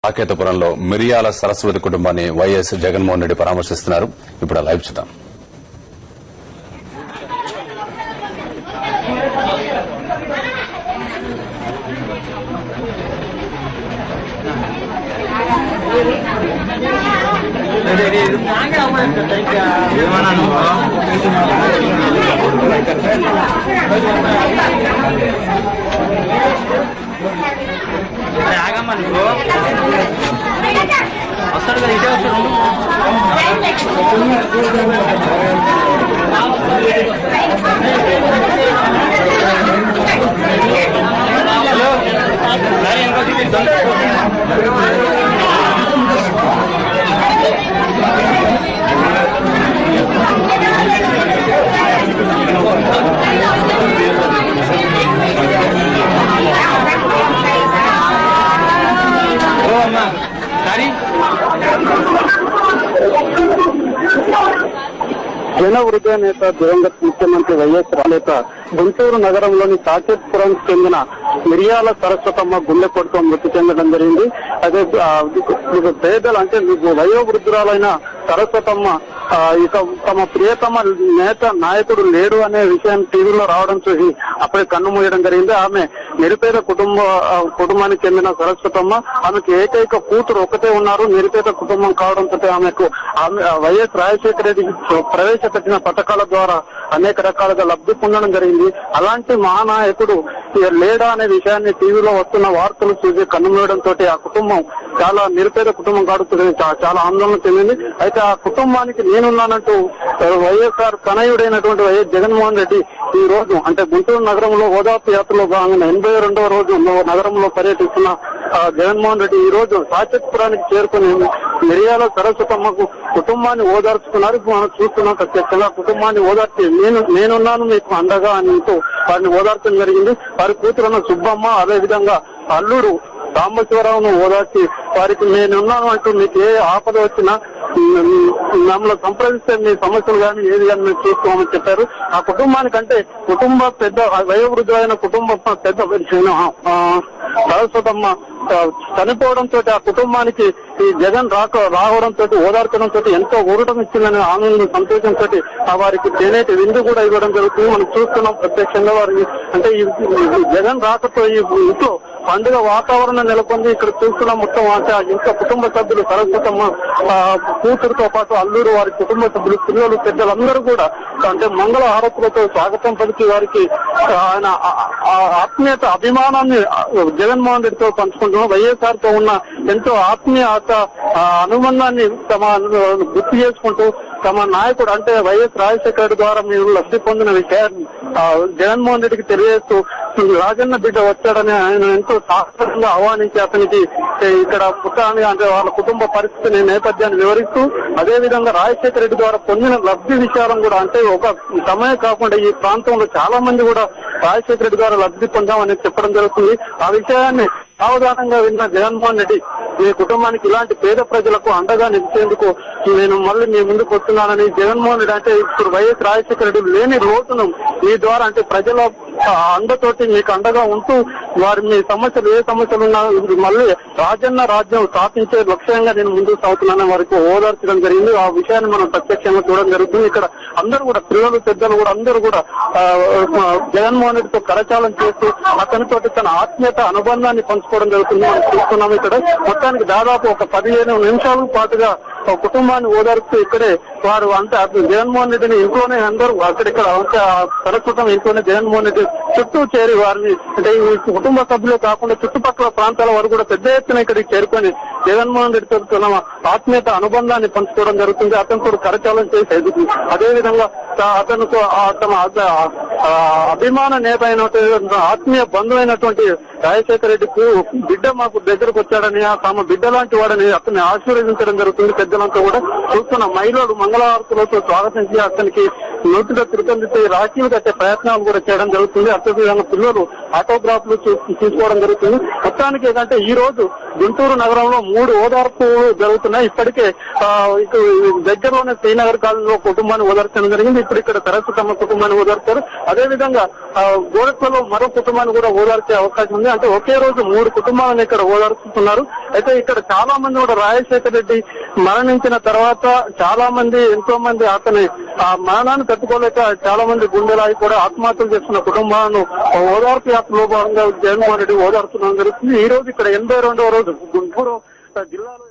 సాకేతపురంలో మిరియాల సరస్వతి కుటుంబాన్ని వైఎస్ జగన్మోహన్ రెడ్డి పరామర్శిస్తున్నారు. ఇప్పుడు లైవ్ చూద్దాం. ఆగమ్మా నీకు వస్తాడు కదా ఇటే వస్తాడు. జన హృదయ నేత దివంగత ముఖ్యమంత్రి వైఎస్ నేత గుంటూరు నగరంలోని సాకేత్పురానికి చెందిన మిరియాల సరస్వతమ్మ గుండెపోటుతో మృతి చెందడం జరిగింది. అదే పేదలు అంటే వయోవృద్ధురాలైన సరస్వతమ్మ ఇక తమ ప్రియతమ నాయకుడు లేడు అనే విషయాన్ని టీవీలో రావడం చూసి అప్పుడే కన్ను మూయడం జరిగింది. ఆమె నిరుపేద కుటుంబానికి చెందిన సరస్వతమ్మ. ఆమెకు ఏకైక కూతురు ఒకటే ఉన్నారు. నిరుపేద కుటుంబం కావడంతో ఆమెకు వైఎస్ రాజశేఖర రెడ్డి ప్రవేశపెట్టిన పథకాల ద్వారా అనేక రకాలుగా లబ్ధి పొందడం జరిగింది. అలాంటి మహానాయకుడు లేడా అనే విషయాన్ని టీవీలో వస్తున్న వార్తలు చూసి కన్నుమూయడంతో ఆ కుటుంబం చాలా నిరుపేద కుటుంబం కాడుతుంది, చాలా ఆందోళన చెందింది. అయితే ఆ కుటుంబానికి నేనున్నానంటూ వైఎస్ఆర్ తనయుడైనటువంటి వైఎస్ జగన్మోహన్ రెడ్డి ఈ రోజు అంటే గుంటూరు నగరంలో ఓదార్పు యాత్రలో భాగంగా 82వ రోజు నగరంలో పర్యటిస్తున్న జగన్మోహన్ రెడ్డి ఈ రోజు సాకేత్పురానికి చేరుకుని మిరియాల సరస్వతమ్మకు కుటుంబాన్ని ఓదార్చుకున్నారు. మనం చూస్తున్నాం ప్రత్యక్షంగా కుటుంబాన్ని ఓదార్చి నేనున్నాను మీకు అండగా అంటూ వారిని ఓదార్చడం జరిగింది. వారి కూతురున్న సుబ్బమ్మ అదేవిధంగా అల్లుడు సాంబశివరావును ఓదార్చి వారికి నేనున్నాను అంటూ మీకు ఏ ఆపద వచ్చినా మమ్మల్ని సంప్రదిస్తే మీ సమస్యలు కానీ ఏది కానీ మేము చూసుకోమని చెప్పారు. ఆ కుటుంబానికంటే పెద్ద వయోవృద్ధులైన కుటుంబం పెద్ద సరస్వతమ్మ చనిపోవడంతో ఆ కుటుంబానికి ఈ జగన్ రావడంతో ఓదార్చడంతో ఎంతో ఊరటం ఇచ్చిందనే ఆనందం సంతోషంతో వారికి చేనేటి విందు కూడా ఇవ్వడం జరుగుతుంది. మనం చూస్తున్నాం ప్రత్యక్షంగా వారికి అంటే ఈ జగన్ రాకతో ఈ ఇంట్లో పండుగ వాతావరణం నెలకొంది. ఇక్కడ చూస్తున్నాం మొత్తం ఇంకా కుటుంబ సభ్యులు సరస్వతమ్మ కూతురుతో పాటు అల్లుడు వారి కుటుంబ సభ్యులు పిల్లలు పెద్దలందరూ కూడా అంటే మంగళ హారతులతో స్వాగతం పలికి వారికి ఆయన ఆత్మీయత అభిమానాన్ని జగన్మోహన్ రెడ్డితో పంచుకుంటున్నాం. వైఎస్ఆర్ తో ఉన్న ఎంతో ఆత్మీయత అనుబంధాన్ని తమ గుర్తు చేసుకుంటూ తమ నాయకుడు అంటే వైఎస్ రాజశేఖర రెడ్డి ద్వారా మీరు లబ్ధి పొందిన విషయాన్ని జగన్మోహన్ రెడ్డికి తెలియజేస్తూ రాజన్న బిడ్డ వచ్చాడని ఆయన ఎంతో సాహసంగా ఆహ్వానించి అతనికి ఇక్కడ పుట్టాలని అంటే వాళ్ళ కుటుంబ పరిస్థితిని నేపథ్యాన్ని వివరిస్తూ అదేవిధంగా రాజశేఖర రెడ్డి ద్వారా పొందిన లబ్ధి విషయాలను కూడా అంటే ఒక సమయం కాకుండా ఈ ప్రాంతంలో చాలా మంది కూడా రాజశేఖర రెడ్డి ద్వారా లబ్ధి పొందామని చెప్పడం జరుగుతుంది. ఆ విషయాన్ని సావధానంగా విన్న జగన్మోహన్ రెడ్డి మీ కుటుంబానికి ఇలాంటి పేద ప్రజలకు అండగా నిలిచేందుకు నేను మళ్ళీ మీ ముందుకు వస్తున్నానని జగన్మోహన్ రెడ్డి అంటే ఇప్పుడు వైఎస్ రాజశేఖర రెడ్డి లేని లోటును మీ ద్వారా అంటే ప్రజల అండతోటి మీకు అండగా ఉంటూ వారి మీ సమస్యలు ఏ సమస్యలు ఉన్నా మళ్ళీ రాజన్న రాజ్యం స్థాపించే లక్ష్యంగా నేను ముందుకు సాగుతున్నానని వారికి ఓదార్చడం జరిగింది. ఆ విషయాన్ని మనం ప్రత్యక్షంగా చూడడం జరుగుతుంది. ఇక్కడ అందరూ కూడా పిల్లలు పెద్దలు కూడా అందరూ కూడా జగన్మోహన్ రెడ్డితో కరచాలం చేస్తూ అతనితోటి తన ఆత్మీయత అనుబంధాన్ని పంచుకోవడం జరుగుతుంది. మనం చూస్తున్నాం ఇక్కడ మొత్తానికి దాదాపు ఒక 15 నిమిషాల పాటుగా కుటుంబాన్ని ఓదార్స్తూ ఇక్కడే వారు అంటే జగన్మోహన్ రెడ్డిని ఇంట్లోనే అందరూ అక్కడిక్కడ సరస్వతం ఇంట్లోనే జగన్మోహన్ రెడ్డి చుట్టూ చేరి వారిని అంటే ఈ కుటుంబ సభ్యులు కాకుండా చుట్టుపక్కల ప్రాంతాల వారు కూడా పెద్ద ఎత్తున ఇక్కడికి చేరుకొని జగన్మోహన్ రెడ్డితో తన ఆత్మీయత అనుబంధాన్ని పంచుకోవడం జరుగుతుంది. అతనితో కరచాలం చేసి అదేవిధంగా అతనితో తమ అభిమాన నేత అయినటువంటి ఆత్మీయ బంధువైనటువంటి రాజశేఖర రెడ్డికి బిడ్డ మాకు దగ్గరకు వచ్చాడని తమ బిడ్డ లాంటి వాడని అతన్ని ఆశీర్వదించడం జరుగుతుంది. పెద్దలంతా కూడా చూస్తున్న మహిళలు మంగళహారతులతో స్వాగతించి అతనికి నోటిలో తిరుపతి రాఖీలు కట్టే ప్రయత్నాలు కూడా చేయడం జరుగుతుంది. అత్యధికంగా పిల్లలు ఆటోగ్రాఫ్లు తీసుకోవడం జరుగుతుంది. మొత్తానికి ఏంటంటే ఈ రోజు గుంటూరు నగరంలో 3 ఓదార్పు జరుగుతున్నాయి. ఇప్పటికే దగ్గరలోనే శ్రీనగర్ కాలనీలో కుటుంబాన్ని ఓదార్చడం జరిగింది. ఇప్పుడు ఇక్కడ సరస్వతమ్మ కుటుంబాన్ని ఓదార్చారు. అదేవిధంగా గోడెక్కలో మరో కుటుంబాన్ని కూడా ఓదార్చే అవకాశం ఉంది. అంటే ఒకే రోజు 3 కుటుంబాలను ఇక్కడ ఓదార్చుతున్నారు. అయితే ఇక్కడ చాలా మంది కూడా రాజశేఖర రెడ్డి మరణించిన తర్వాత చాలా మంది ఎంతో మంది అతని ఆ మరణాన్ని తట్టుకోలేక చాలా మంది గుండెలాగి కూడా ఆత్మహత్యలు చేస్తున్న కుటుంబాలను ఓదార్పు యాత్రలో భాగంగా జగన్మోహన్ రెడ్డి ఓదార్చడం జరుగుతుంది. ఈ రోజు ఇక్కడ 82వ రోజు గుంటూరు జిల్లాలో